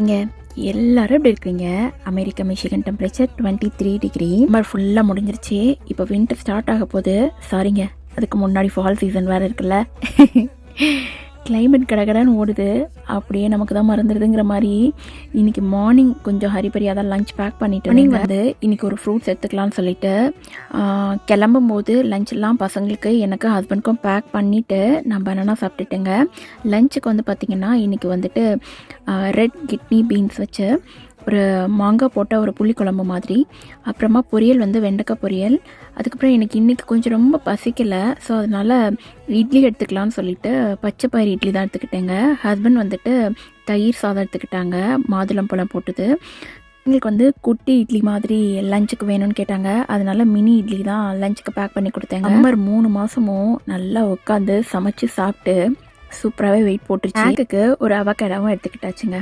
இங்கே எல்லாரும் எப்படி இருக்கீங்க? America Michigan temperature 23 degree. Summer ஃபுல்லாக முடிஞ்சிருச்சு. இப்போ வின்டர் ஸ்டார்ட் ஆக போகுது. சாரிங்க, அதுக்கு முன்னாடி ஃபால் சீசன் வேறு இருக்குல்ல. கிளைமேட் கடகடன்னு ஓடுது. அப்படியே நமக்கு தான் மறந்துடுதுங்கிற மாதிரி இன்றைக்கி மார்னிங் கொஞ்சம் ஹரிபரியாக தான் லஞ்ச் பேக் பண்ணிவிட்டு நீங்கள் வந்து இன்றைக்கி ஒரு ஃப்ரூட்ஸ் எடுத்துக்கலாம்னு சொல்லிட்டு கிளம்பும் போது லஞ்செல்லாம் பசங்களுக்கு எனக்கு ஹஸ்பண்டுக்கும் பேக் பண்ணிவிட்டு நான் பனானா சாப்பிட்டுட்டேங்க. லஞ்சுக்கு வந்து பார்த்திங்கன்னா இன்றைக்கி வந்துட்டு ரெட் கிட்னி பீன்ஸ் வச்சு ஒரு மாங்காய் போட்ட ஒரு புளிக்குழம்பு மாதிரி, அப்புறமா பொரியல் வந்து வெண்டைக்காய் பொரியல். அதுக்கப்புறம் எனக்கு இன்றைக்கி கொஞ்சம் ரொம்ப பசிக்கலை, ஸோ அதனால் இட்லி எடுத்துக்கலான்னு சொல்லிட்டு பச்சை பயிறு இட்லி தான் எடுத்துக்கிட்டேங்க. ஹஸ்பண்ட் வந்துட்டு தயிர் சாதம் எடுத்துக்கிட்டாங்க, மாதுளம்பழம் போட்டுது. எங்களுக்கு வந்து குட்டி இட்லி மாதிரி லஞ்சுக்கு வேணும்னு கேட்டாங்க, அதனால மினி இட்லி தான் லஞ்சுக்கு பேக் பண்ணி கொடுத்தேங்க. சம்மர் 3 மாதமும் நல்லா உட்காந்து சமைச்சு சாப்பிட்டு சூப்பராகவே வெயிட் போட்டுருச்சு. பேக்குக்கு ஒரு அவகேடாவும் எடுத்துக்கிட்டாச்சுங்க.